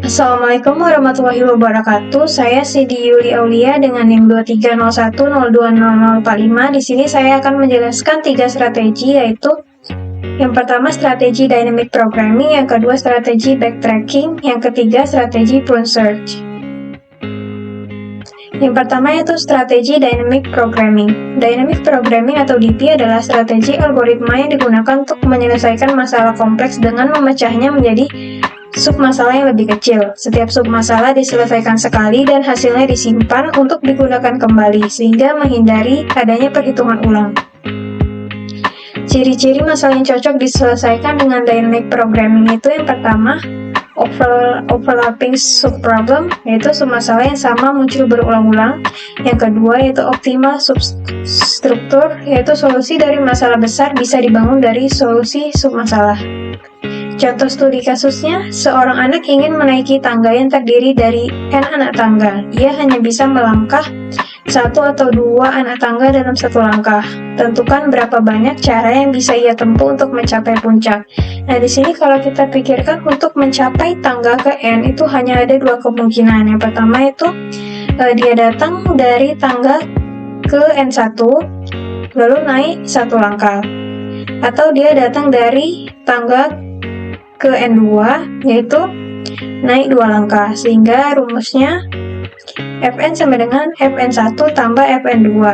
Assalamualaikum warahmatullahi wabarakatuh. Saya Siti Yuli Aulia dengan NIM 2301020045. Di sini saya akan menjelaskan 3 strategi, yaitu yang pertama strategi dynamic programming, yang kedua strategi backtracking, yang ketiga strategi prune search. Yang pertama yaitu strategi dynamic programming. Dynamic programming atau DP adalah strategi algoritma yang digunakan untuk menyelesaikan masalah kompleks dengan memecahnya menjadi submasalah yang lebih kecil. Setiap submasalah diselesaikan sekali dan hasilnya disimpan untuk digunakan kembali, sehingga menghindari adanya perhitungan ulang. Ciri-ciri masalah yang cocok diselesaikan dengan dynamic programming itu yang pertama, overlapping subproblem, yaitu submasalah yang sama muncul berulang-ulang. Yang kedua yaitu optimal substruktur, yaitu solusi dari masalah besar bisa dibangun dari solusi submasalah. Contoh studi kasusnya, seorang anak ingin menaiki tangga yang terdiri dari n anak tangga. Ia hanya bisa melangkah 1 atau 2 anak tangga dalam satu langkah. Tentukan berapa banyak cara yang bisa ia tempuh untuk mencapai puncak. Nah, di sini kalau kita pikirkan untuk mencapai tangga ke n itu hanya ada 2 kemungkinan. Yang pertama itu dia datang dari tangga ke n1 lalu naik 1 langkah. Atau dia datang dari tangga ke N2, yaitu naik 2 langkah, sehingga rumusnya Fn sama dengan Fn1 tambah Fn2.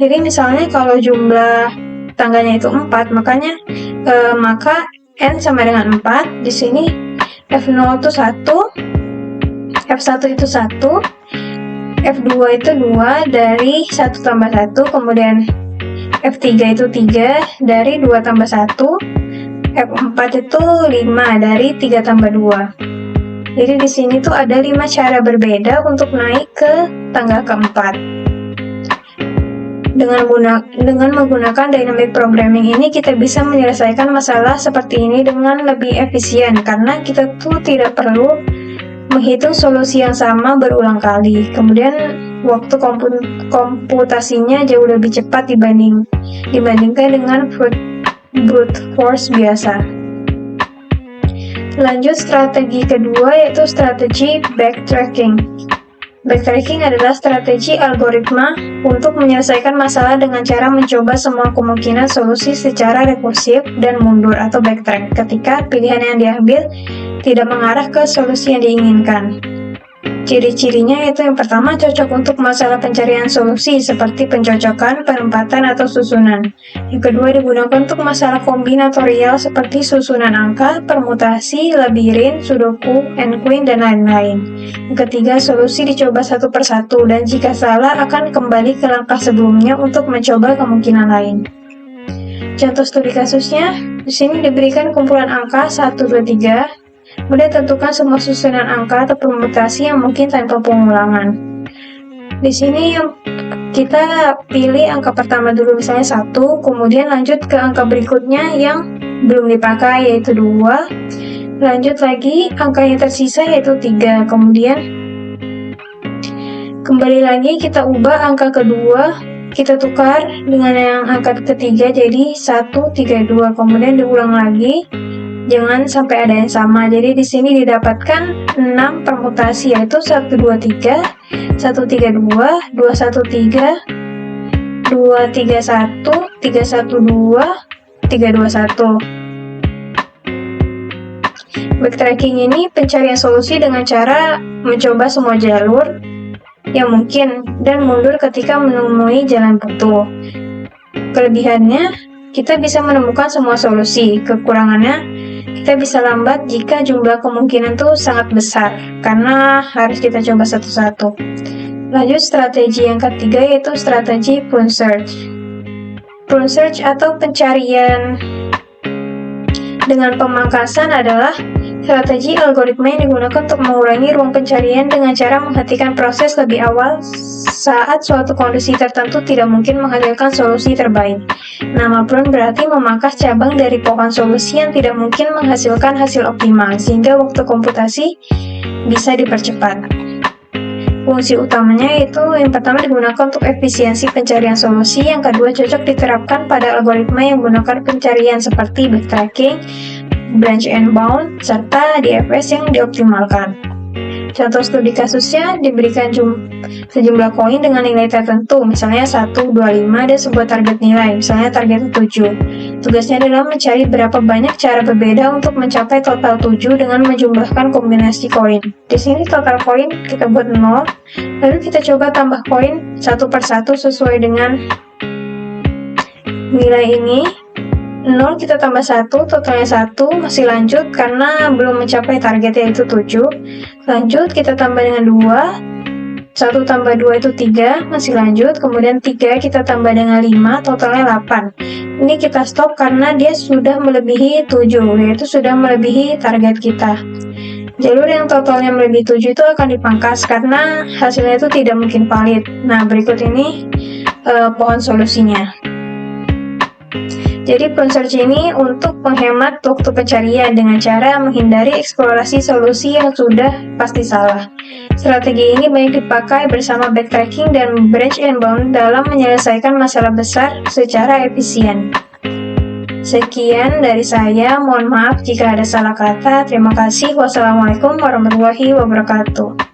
Jadi misalnya kalau jumlah tangganya itu 4, maka N sama dengan 4. Di sini F0 itu 1, F1 itu 1, F2 itu 2 dari 1 tambah 1, kemudian F3 itu 3 dari 2 tambah 1, F4 itu 5 dari 3 tambah 2. Jadi di sini tuh ada 5 cara berbeda untuk naik ke tangga keempat. Dengan menggunakan dynamic programming ini kita bisa menyelesaikan masalah seperti ini dengan lebih efisien, karena kita tuh tidak perlu menghitung solusi yang sama berulang kali. Kemudian waktu komputasinya jauh lebih cepat dibandingkan dengan brute force biasa. Lanjut strategi kedua yaitu strategi backtracking. Backtracking adalah strategi algoritma untuk menyelesaikan masalah dengan cara mencoba semua kemungkinan solusi secara rekursif dan mundur atau backtrack ketika pilihan yang diambil tidak mengarah ke solusi yang diinginkan. Ciri-cirinya yaitu yang pertama, cocok untuk masalah pencarian solusi seperti pencocokan, penempatan, atau susunan. Yang kedua, digunakan untuk masalah kombinatorial seperti susunan angka, permutasi, labirin, sudoku, n-queen, dan lain-lain. Yang ketiga, solusi dicoba satu persatu, dan jika salah akan kembali ke langkah sebelumnya untuk mencoba kemungkinan lain. Contoh studi kasusnya, di sini diberikan kumpulan angka 1, 2, 3, kemudian tentukan semua susunan angka atau permutasi yang mungkin tanpa pengulangan. Di sini kita pilih angka pertama dulu, misalnya 1, kemudian lanjut ke angka berikutnya yang belum dipakai yaitu 2, lanjut lagi angka yang tersisa yaitu 3, kemudian kembali lagi kita ubah angka kedua, kita tukar dengan yang angka ketiga jadi 1, 3, 2, kemudian diulang lagi. Jangan sampai ada yang sama. Jadi di sini didapatkan 6 permutasi yaitu 1, 2, 3, 1, 3, 2, 2, 1, 3, 2, 3, 1, 3, 1, 2, 3, 2, 1. Backtracking ini pencarian solusi dengan cara mencoba semua jalur yang mungkin dan mundur ketika menemui jalan buntu. Kelebihannya, kita bisa menemukan semua solusi. Kekurangannya, kita bisa lambat jika jumlah kemungkinan itu sangat besar, karena harus kita coba satu-satu. Lanjut strategi yang ketiga yaitu strategi prune search. Prune search atau pencarian dengan pemangkasan adalah strategi algoritma yang digunakan untuk mengurangi ruang pencarian dengan cara menghentikan proses lebih awal saat suatu kondisi tertentu tidak mungkin menghasilkan solusi terbaik. Nama prune berarti memangkas cabang dari pohon solusi yang tidak mungkin menghasilkan hasil optimal, sehingga waktu komputasi bisa dipercepat. Fungsi utamanya yaitu yang pertama digunakan untuk efisiensi pencarian solusi, yang kedua cocok diterapkan pada algoritma yang menggunakan pencarian seperti backtracking, branch and bound, serta DFS yang dioptimalkan. Contoh studi kasusnya diberikan sejumlah koin dengan nilai tertentu, misalnya 1, 2, 5, dan sebuah target nilai, misalnya target 7. Tugasnya adalah mencari berapa banyak cara berbeda untuk mencapai total 7 dengan menjumlahkan kombinasi koin. Di sini total koin kita buat 0, lalu kita coba tambah koin satu per satu sesuai dengan nilai ini. 0 kita tambah 1, totalnya 1, masih lanjut karena belum mencapai target yaitu 7. Lanjut kita tambah dengan 2, 1 tambah 2 itu 3, masih lanjut. Kemudian 3 kita tambah dengan 5, totalnya 8. Ini kita stop karena dia sudah melebihi 7, yaitu sudah melebihi target kita. Jalur yang totalnya melebihi 7 itu akan dipangkas karena hasilnya itu tidak mungkin valid. Nah, berikut ini pohon solusinya. Jadi pohon search ini untuk menghemat waktu pencarian dengan cara menghindari eksplorasi solusi yang sudah pasti salah. Strategi ini banyak dipakai bersama backtracking dan branch and bound dalam menyelesaikan masalah besar secara efisien. Sekian dari saya, mohon maaf jika ada salah kata. Terima kasih. Wassalamualaikum warahmatullahi wabarakatuh.